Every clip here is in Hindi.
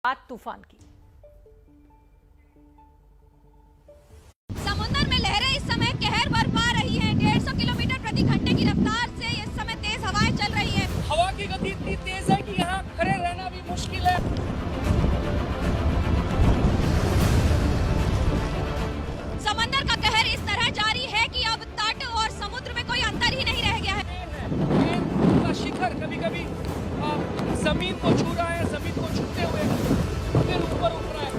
बात तूफान की। समुद्र में लहरें इस समय कहर बरपा रही हैं। 150 किलोमीटर प्रति घंटे की रफ्तार से इस समय तेज हवाएं चल रही हैं। हवा की गति इतनी तेज है कि यहाँ खड़े रहना भी मुश्किल है। समंदर का कहर इस तरह जारी है कि अब तट और समुद्र में कोई अंतर ही नहीं रह गया है। का शिखर कभी-कभी जमीन को छू रहा है, जमीन को छूते हुए फिर ऊपर उठ रहा है।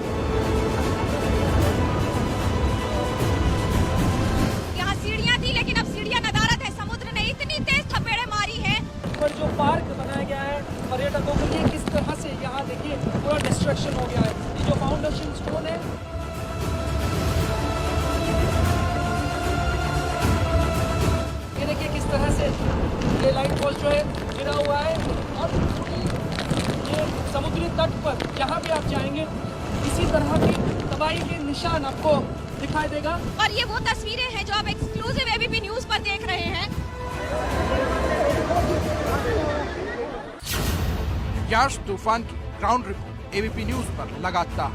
यहाँ सीढ़ियाँ थी लेकिन अब सीढ़ियाँ नदारद है। समुद्र ने इतनी तेज थपेड़े मारी है। पर जो पार्क बनाया गया है पर्यटकों के लिए, किस तरह से यहाँ देखिए पूरा डिस्ट्रक्शन हो गया है। ये जो फाउंडेशन स्टोन है, ये देखिए किस तरह से ये लाइट पोस्ट जो है गिरा हुआ है। और ये समुद्री तट पर जहाँ भी आप जाएंगे इसी तरह की तबाही के निशान आपको दिखाई देगा। और ये वो तस्वीरें हैं जो आप एक्सक्लूसिव एबीपी न्यूज पर देख रहे हैं। यास तूफान की ग्राउंड रिपोर्ट एबीपी न्यूज पर लगातार।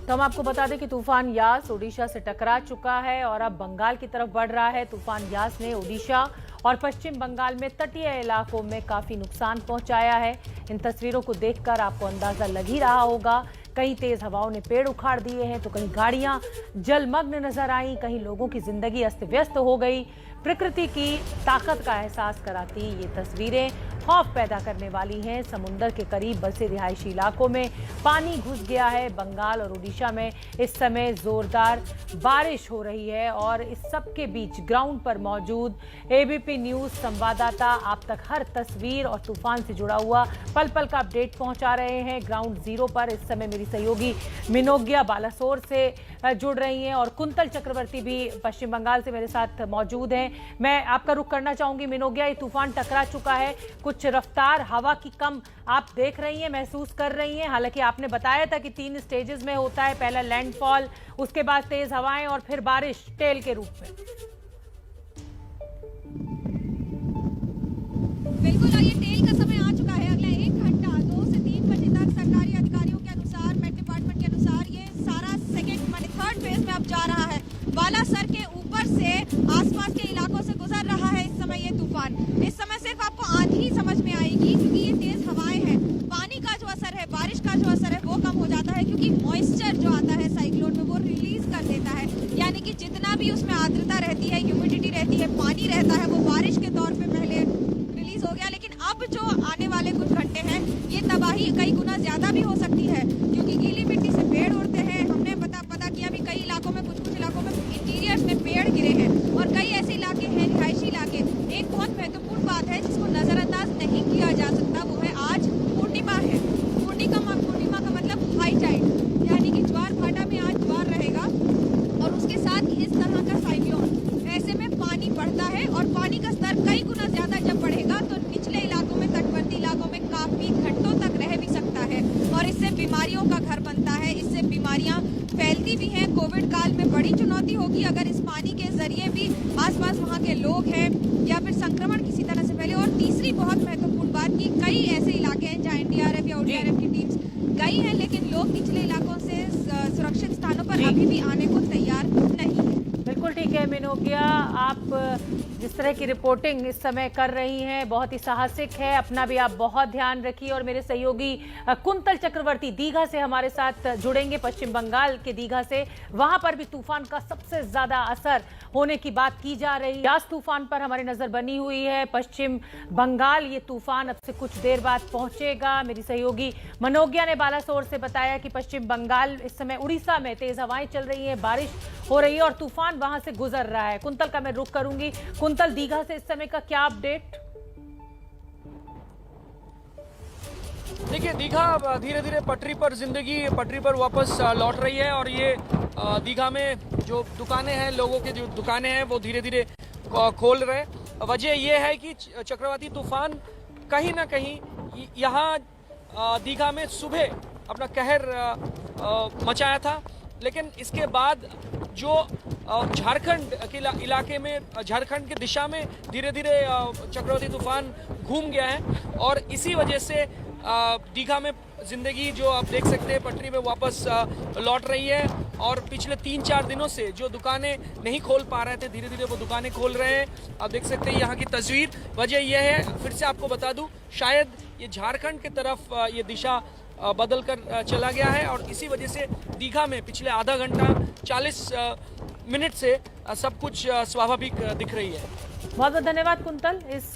तो हम आपको बता दें कि तूफान यास ओडिशा से टकरा चुका है और अब बंगाल की तरफ बढ़ रहा है। तूफान यास ने ओडिशा और पश्चिम बंगाल में तटीय इलाकों में काफी नुकसान पहुंचाया है। इन तस्वीरों को देखकर आपको अंदाजा लग ही रहा होगा। कहीं तेज हवाओं ने पेड़ उखाड़ दिए हैं तो कहीं गाड़ियां जलमग्न नजर आई, कहीं लोगों की जिंदगी अस्त व्यस्त हो गई। प्रकृति की ताकत का एहसास कराती ये तस्वीरें खौफ पैदा करने वाली हैं। समुंदर के करीब बसे रिहायशी इलाकों में पानी घुस गया है। बंगाल और उड़ीसा में इस समय जोरदार बारिश हो रही है और इस सब के बीच ग्राउंड पर मौजूद एबीपी न्यूज संवाददाता आप तक हर तस्वीर और तूफान से जुड़ा हुआ पल पल का अपडेट पहुंचा रहे हैं। ग्राउंड जीरो पर इस समय मेरी सहयोगी मिनोगिया बालासोर से जुड़ रही हैं और कुंतल चक्रवर्ती भी पश्चिम बंगाल से मेरे साथ मौजूद हैं। मैं आपका रुख करना चाहूंगी मिनोगिया, ये तूफान टकरा चुका है, कुछ रफ्तार हवा की कम आप देख रही हैं, महसूस कर रही हैं। हालांकि आपने बताया था कि 3 स्टेजेस में होता है, पहला लैंडफॉल, उसके बाद तेज हवाएं और फिर बारिश टेल के रूप में। बिल्कुल, और ये टेल का समय आ चुका है। अगला 1 घंटा 2 से 3 बजे तक सरकारी अधिकारियों के अनुसार, मेट डिपार्टमेंट के अनुसार ये सारा सेकेंड माने थर्ड फेज में अब जा रहा है। बालासर के ऊपर से आसपास के इलाकों से गुजर रहा है इस समय ये तूफान। इस समय सिर्फ आपको आंधी समझ में आएगी क्योंकि ये तेज हवाएं हैं। पानी का जो असर है, बारिश का जो असर है वो कम हो जाता है क्योंकि मॉइस्चर जो आता है साइक्लोन में वो रिलीज कर देता है। यानी कि जितना भी उसमें आर्द्रता रहती है, ह्यूमिडिटी रहती है, पानी रहता है, वो बारिश के तौर पे पहले रिलीज हो गया। लेकिन अब जो आने वाले कुछ घंटे हैं ये तबाही कई गुना ज्यादा भी हो सकती है क्योंकि गीली मिट्टी से पेड़ उड़ते हैं। हमने पता किया भी कई इलाकों में, कुछ इलाकों में इंटीरियर में पेड़ गिरे हैं और कई ऐसे इलाके हैं, रिहायशी इलाके। एक बहुत महत्वपूर्ण बात है जिसको नजरअंदाज नहीं किया जा सकता, वो है आज पूर्णिमा है। पूर्णिमा का मतलब हाई टाइड, यानी कि ज्वार भाटा में आज ज्वार रहेगा और उसके साथ इस तरह का साइक्लोन। ऐसे में पानी बढ़ता है और पानी का स्तर कई गुना ज्यादा जब बढ़ेगा तो निचले इलाकों में, तटवर्ती इलाकों में काफी घंटों तक रह भी सकता है और इससे बीमारियों का घर बनता है, इससे बीमारियां फैलती भी हैं। कोविड काल में बड़ी चुनौती होगी अगर इस पानी के जरिए भी आसपास वहाँ के लोग हैं या फिर संक्रमण किसी तरह से फैले। और तीसरी बहुत महत्वपूर्ण बात कि कई ऐसे इलाके हैं जहाँ एनडीआरएफ या ओडीआरएफ की टीम्स गई हैं लेकिन लोग निचले इलाकों से सुरक्षित स्थानों पर अभी भी आने को तैयार नहीं है। बिल्कुल ठीक है मिनोगिया, आप जिस तरह की रिपोर्टिंग इस समय कर रही हैं बहुत ही साहसिक है। अपना भी आप बहुत ध्यान रखिए और मेरे सहयोगी कुंतल चक्रवर्ती दीघा से हमारे साथ जुड़ेंगे, पश्चिम बंगाल के दीघा से। वहां पर भी तूफान का सबसे ज्यादा असर होने की बात की जा रही है। यास तूफान पर हमारी नजर बनी हुई है। पश्चिम बंगाल ये तूफान अब से कुछ देर बाद पहुंचेगा। मेरी सहयोगी मनोगिया ने बालासोर से बताया कि पश्चिम बंगाल इस समय उड़ीसा में तेज हवाएं चल रही है, बारिश हो रही है और तूफान वहां से गुजर रहा है। कुंतल का मैं रुख करूंगी। कुंतल, दीघा से इस समय का क्या अपडेट? देखिए, दीघा धीरे धीरे पटरी पर वापस लौट रही है और ये दीघा में जो दुकानें हैं, लोगों की जो दुकानें हैं वो धीरे धीरे खोल रहे हैं। वजह यह है कि चक्रवाती तूफान कहीं ना कहीं यहाँ दीघा में सुबह अपना कहर मचाया था, लेकिन इसके बाद जो झारखंड के इलाके में, झारखंड की दिशा में धीरे धीरे चक्रवाती तूफान घूम गया है और इसी वजह से दीघा में जिंदगी जो आप देख सकते हैं पटरी पे वापस लौट रही है और पिछले 3-4 दिनों से जो दुकानें नहीं खोल पा रहे थे धीरे धीरे वो दुकानें खोल रहे हैं। आप देख सकते हैं यहाँ की तस्वीर। वजह यह है, फिर से आपको बता दूं, शायद ये झारखंड की तरफ ये दिशा बदल कर चला गया है और इसी वजह से दीघा में पिछले आधा घंटा 40 मिनट से सब कुछ स्वाभाविक दिख रही है। बहुत बहुत धन्यवाद कुंतल इस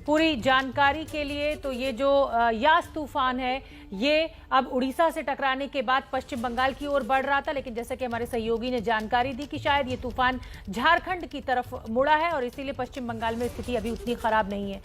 पूरी जानकारी के लिए। तो ये जो यास तूफान है ये अब उड़ीसा से टकराने के बाद पश्चिम बंगाल की ओर बढ़ रहा था, लेकिन जैसे कि हमारे सहयोगी ने जानकारी दी कि शायद ये तूफान झारखंड की तरफ मुड़ा है और इसीलिए पश्चिम बंगाल में स्थिति अभी उतनी खराब नहीं है।